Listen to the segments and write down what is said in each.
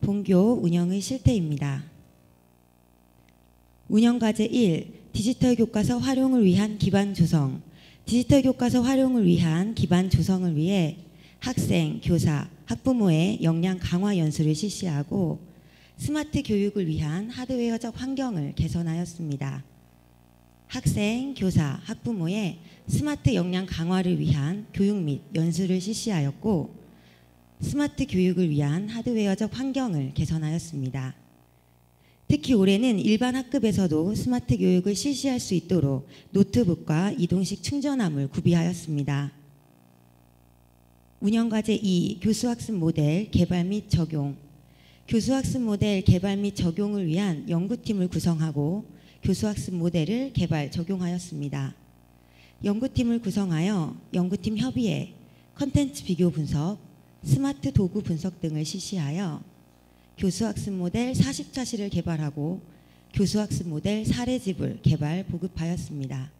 본교 운영의 실태입니다. 운영과제 1. 디지털 교과서 활용을 위한 기반 조성. 디지털 교과서 활용을 위한 기반 조성을 위해 학생, 교사, 학부모의 역량 강화 연수를 실시하고 스마트 교육을 위한 하드웨어적 환경을 개선하였습니다. 학생, 교사, 학부모의 스마트 역량 강화를 위한 교육 및 연수를 실시하였고 스마트 교육을 위한 하드웨어적 환경을 개선하였습니다. 특히 올해는 일반 학급에서도 스마트 교육을 실시할 수 있도록 노트북과 이동식 충전함을 구비하였습니다. 운영과제 2. 교수학습 모델 개발 및 적용. 교수학습 모델 개발 및 적용을 위한 연구팀을 구성하고 교수학습 모델을 개발, 적용하였습니다. 연구팀을 구성하여 연구팀 협의회, 컨텐츠 비교 분석, 스마트 도구 분석 등을 실시하여 교수학습 모델 40차시를 개발하고 교수학습 모델 사례집을 개발, 보급하였습니다.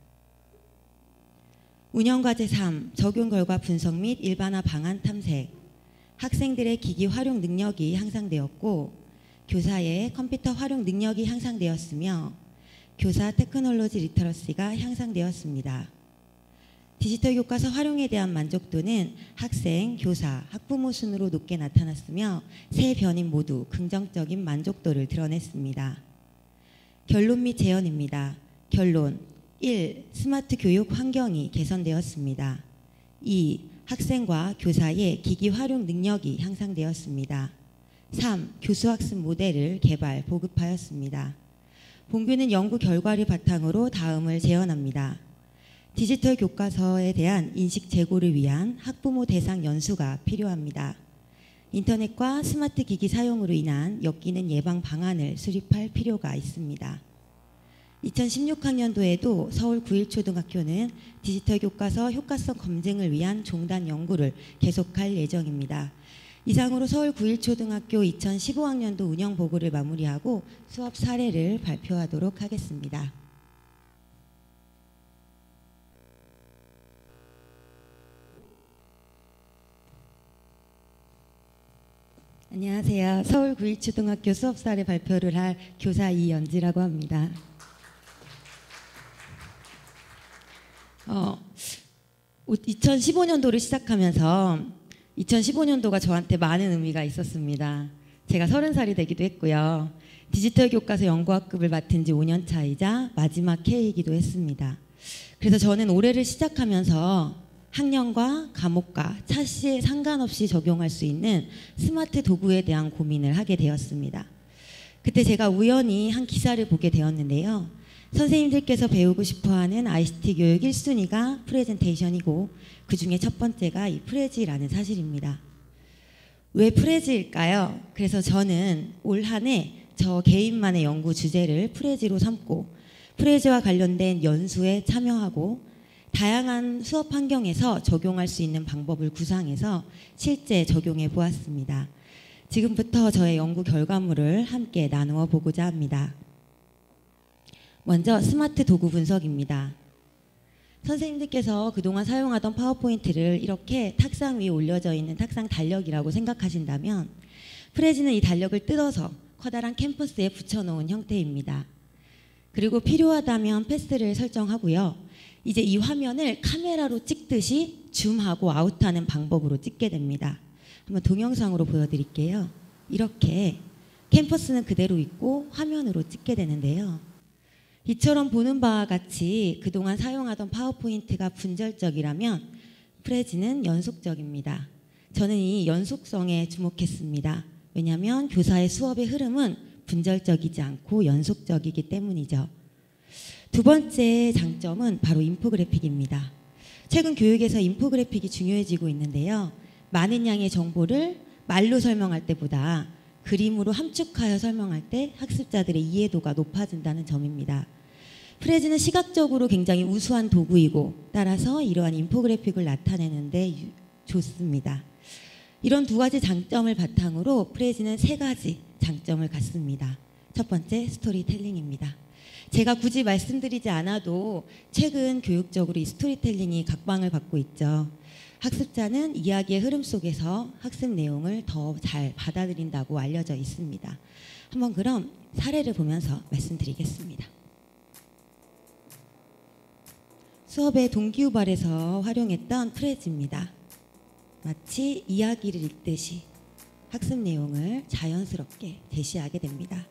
운영과제 3. 적용 결과 분석 및 일반화 방안 탐색. 학생들의 기기 활용 능력이 향상되었고 교사의 컴퓨터 활용 능력이 향상되었으며 교사 테크놀로지 리터러시가 향상되었습니다. 디지털 교과서 활용에 대한 만족도는 학생, 교사, 학부모 순으로 높게 나타났으며 세 변인 모두 긍정적인 만족도를 드러냈습니다. 결론 및 제언입니다. 결론 1. 스마트 교육 환경이 개선되었습니다. 2. 학생과 교사의 기기 활용 능력이 향상되었습니다. 3. 교수학습 모델을 개발, 보급하였습니다. 본교는 연구 결과를 바탕으로 다음을 제언합니다. 디지털 교과서에 대한 인식 제고를 위한 학부모 대상 연수가 필요합니다. 인터넷과 스마트 기기 사용으로 인한 엮이는 예방 방안을 수립할 필요가 있습니다. 2016학년도에도 서울 9.1초등학교는 디지털 교과서 효과성 검증을 위한 종단 연구를 계속할 예정입니다. 이상으로 서울 9.1초등학교 2015학년도 운영 보고를 마무리하고 수업 사례를 발표하도록 하겠습니다. 안녕하세요. 서울 9.1초등학교 수업 사례 발표를 할 교사 이연지라고 합니다. 2015년도를 시작하면서 2015년도가 저한테 많은 의미가 있었습니다. 제가 30살이 되기도 했고요. 디지털 교과서 연구학급을 맡은 지 5년 차이자 마지막 해이기도 했습니다. 그래서 저는 올해를 시작하면서 학년과 과목과 차시에 상관없이 적용할 수 있는 스마트 도구에 대한 고민을 하게 되었습니다. 그때 제가 우연히 한 기사를 보게 되었는데요. 선생님들께서 배우고 싶어하는 ICT 교육 1순위가 프레젠테이션이고 그 중에 첫 번째가 이 프레지라는 사실입니다. 왜 프레지일까요? 그래서 저는 올 한 해 저 개인만의 연구 주제를 프레지로 삼고 프레지와 관련된 연수에 참여하고 다양한 수업 환경에서 적용할 수 있는 방법을 구상해서 실제 적용해 보았습니다. 지금부터 저의 연구 결과물을 함께 나누어 보고자 합니다. 먼저 스마트 도구 분석입니다. 선생님들께서 그동안 사용하던 파워포인트를 이렇게 탁상 위에 올려져 있는 탁상 달력이라고 생각하신다면 프레지는 이 달력을 뜯어서 커다란 캔버스에 붙여놓은 형태입니다. 그리고 필요하다면 패스를 설정하고요. 이제 이 화면을 카메라로 찍듯이 줌하고 아웃하는 방법으로 찍게 됩니다. 한번 동영상으로 보여드릴게요. 이렇게 캔버스는 그대로 있고 화면으로 찍게 되는데요. 이처럼 보는 바와 같이 그동안 사용하던 파워포인트가 분절적이라면 프레지는 연속적입니다. 저는 이 연속성에 주목했습니다. 왜냐하면 교사의 수업의 흐름은 분절적이지 않고 연속적이기 때문이죠. 두 번째 장점은 바로 인포그래픽입니다. 최근 교육에서 인포그래픽이 중요해지고 있는데요. 많은 양의 정보를 말로 설명할 때보다 그림으로 함축하여 설명할 때 학습자들의 이해도가 높아진다는 점입니다. 프레지는 시각적으로 굉장히 우수한 도구이고 따라서 이러한 인포그래픽을 나타내는 데 좋습니다. 이런 두 가지 장점을 바탕으로 프레지는 세 가지 장점을 갖습니다. 첫 번째, 스토리텔링입니다. 제가 굳이 말씀드리지 않아도 최근 교육적으로 이 스토리텔링이 각광을 받고 있죠. 학습자는 이야기의 흐름 속에서 학습 내용을 더 잘 받아들인다고 알려져 있습니다. 한번 그럼 사례를 보면서 말씀드리겠습니다. 수업의 동기유발에서 활용했던 프레즈입니다. 마치 이야기를 읽듯이 학습 내용을 자연스럽게 제시하게 됩니다.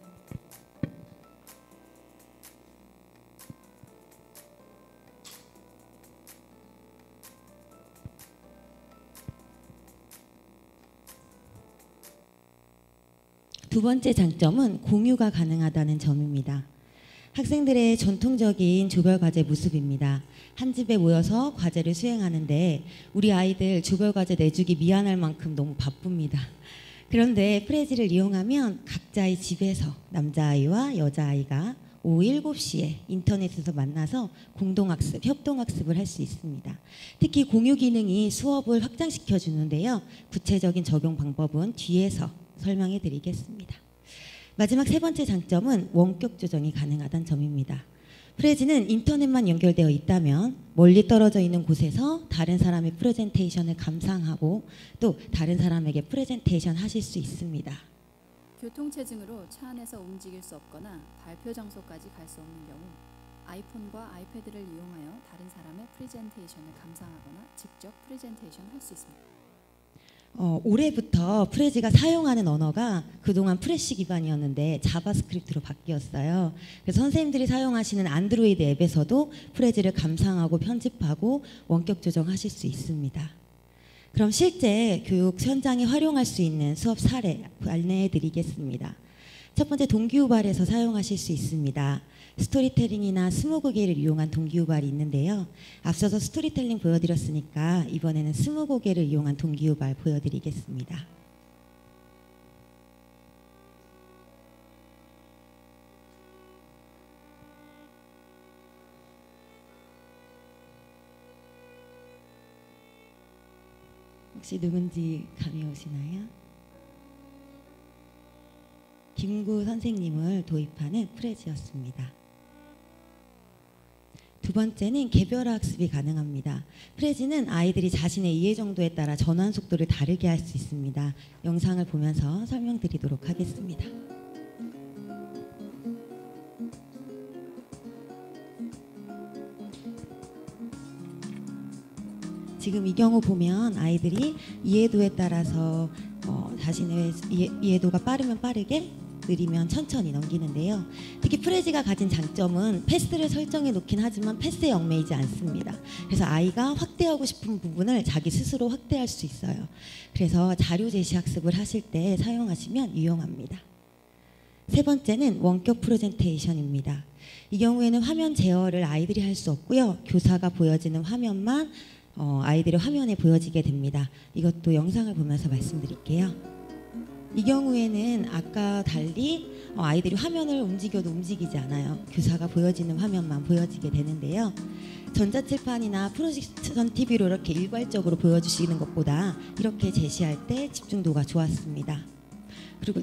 두 번째 장점은 공유가 가능하다는 점입니다. 학생들의 전통적인 조별과제 모습입니다. 한 집에 모여서 과제를 수행하는데 우리 아이들 조별과제 내주기 미안할 만큼 너무 바쁩니다. 그런데 프레지를 이용하면 각자의 집에서 남자아이와 여자아이가 오후 7시에 인터넷에서 만나서 공동학습, 협동학습을 할 수 있습니다. 특히 공유 기능이 수업을 확장시켜 주는데요. 구체적인 적용 방법은 뒤에서 설명해 드리겠습니다. 마지막 세 번째 장점은 원격 조정이 가능하다는 점입니다. 프레지는 인터넷만 연결되어 있다면 멀리 떨어져 있는 곳에서 다른 사람의 프레젠테이션을 감상하고 또 다른 사람에게 프레젠테이션 하실 수 있습니다. 교통체증으로 차 안에서 움직일 수 없거나 발표 장소까지 갈 수 없는 경우 아이폰과 아이패드를 이용하여 다른 사람의 프레젠테이션을 감상하거나 직접 프레젠테이션 할 수 있습니다. 올해부터 프레지가 사용하는 언어가 그동안 프레쉬 기반이었는데 자바스크립트로 바뀌었어요. 그래서 선생님들이 사용하시는 안드로이드 앱에서도 프레지를 감상하고 편집하고 원격 조정하실 수 있습니다. 그럼 실제 교육 현장에 활용할 수 있는 수업 사례 안내해 드리겠습니다. 첫 번째, 동기유발에서 사용하실 수 있습니다. 스토리텔링이나 스무고개를 이용한 동기유발이 있는데요. 앞서서 스토리텔링 보여드렸으니까 이번에는 스무고개를 이용한 동기유발 보여드리겠습니다. 혹시 누군지 감이 오시나요? 김구 선생님을 도입하는 프레지였습니다. 두 번째는 개별화 학습이 가능합니다. 프레지는 아이들이 자신의 이해 정도에 따라 전환 속도를 다르게 할 수 있습니다. 영상을 보면서 설명드리도록 하겠습니다. 지금 이 경우 보면 아이들이 이해도에 따라서 자신의 이해도가 빠르면 빠르게, 느리면 천천히 넘기는데요. 특히 프레지가 가진 장점은 패스를 설정해 놓긴 하지만 패스에 얽매이지 않습니다. 그래서 아이가 확대하고 싶은 부분을 자기 스스로 확대할 수 있어요. 그래서 자료 제시 학습을 하실 때 사용하시면 유용합니다. 세 번째는 원격 프레젠테이션입니다. 이 경우에는 화면 제어를 아이들이 할 수 없고요. 교사가 보여지는 화면만 아이들의 화면에 보여지게 됩니다. 이것도 영상을 보면서 말씀드릴게요. 이 경우에는 아까 달리 아이들이 화면을 움직여도 움직이지 않아요. 교사가 보여지는 화면만 보여지게 되는데요. 전자칠판이나 프로젝션 TV로 이렇게 일괄적으로 보여주시는 것보다 이렇게 제시할 때 집중도가 좋았습니다. 그리고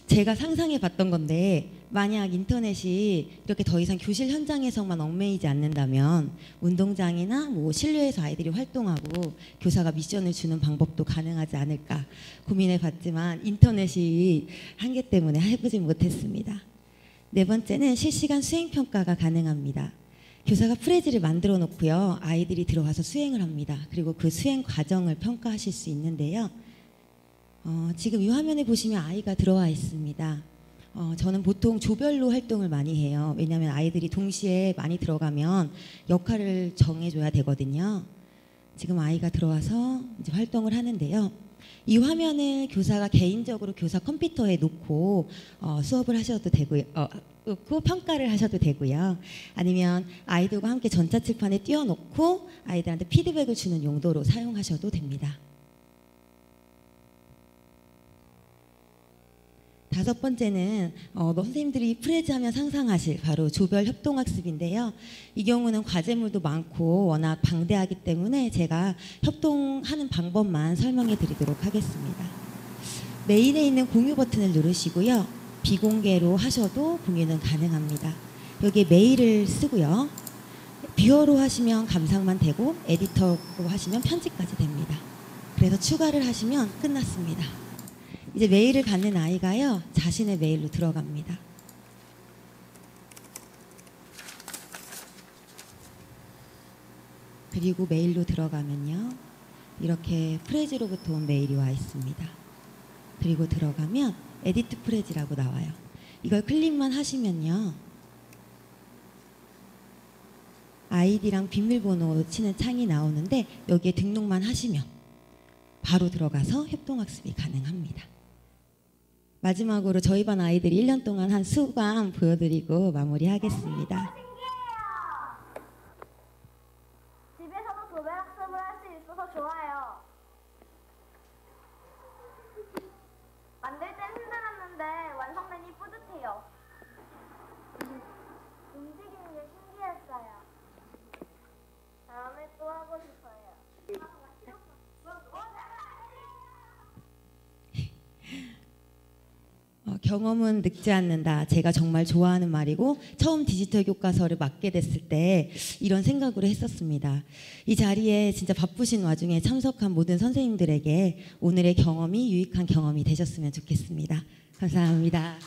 제가 상상해 봤던 건데, 만약 인터넷이 이렇게 더 이상 교실 현장에서만 얽매이지 않는다면 운동장이나 실내에서 아이들이 활동하고 교사가 미션을 주는 방법도 가능하지 않을까 고민해 봤지만 인터넷이 한계 때문에 해보지 못했습니다. 네 번째는 실시간 수행평가가 가능합니다. 교사가 프레지를 만들어 놓고요. 아이들이 들어가서 수행을 합니다. 그리고 그 수행 과정을 평가하실 수 있는데요. 지금 이 화면에 보시면 아이가 들어와 있습니다. 저는 보통 조별로 활동을 많이 해요. 왜냐하면 아이들이 동시에 많이 들어가면 역할을 정해줘야 되거든요. 지금 아이가 들어와서 이제 활동을 하는데요. 이 화면을 교사가 개인적으로 교사 컴퓨터에 놓고 수업을 하셔도 되고요. 놓고 평가를 하셔도 되고요. 아니면 아이들과 함께 전자칠판에 띄워놓고 아이들한테 피드백을 주는 용도로 사용하셔도 됩니다. 다섯 번째는 선생님들이 프레지 하면 상상하실 바로 조별 협동학습인데요. 이 경우는 과제물도 많고 워낙 방대하기 때문에 제가 협동하는 방법만 설명해 드리도록 하겠습니다. 메인에 있는 공유 버튼을 누르시고요. 비공개로 하셔도 공유는 가능합니다. 여기에 메일을 쓰고요. 뷰어로 하시면 감상만 되고 에디터로 하시면 편집까지 됩니다. 그래서 추가를 하시면 끝났습니다. 이제 메일을 받는 아이가요, 자신의 메일로 들어갑니다. 그리고 메일로 들어가면요, 이렇게 프레지로부터 온 메일이 와 있습니다. 그리고 들어가면 에디트 프레지라고 나와요. 이걸 클릭만 하시면요, 아이디랑 비밀번호 치는 창이 나오는데 여기에 등록만 하시면 바로 들어가서 협동학습이 가능합니다. 마지막으로 저희 반 아이들이 1년 동안 한 수강 보여드리고 마무리하겠습니다. 집에서도 도배학습을 할 수 있어서 좋아요. 만들 땐 힘들었는데 완성되니 뿌듯해요. 움직이는 게 신기했어요. 다음에 또 하고 싶어요. 경험은 늙지 않는다. 제가 정말 좋아하는 말이고 처음 디지털 교과서를 맡게 됐을 때 이런 생각으로 했었습니다. 이 자리에 진짜 바쁘신 와중에 참석한 모든 선생님들에게 오늘의 경험이 유익한 경험이 되셨으면 좋겠습니다. 감사합니다.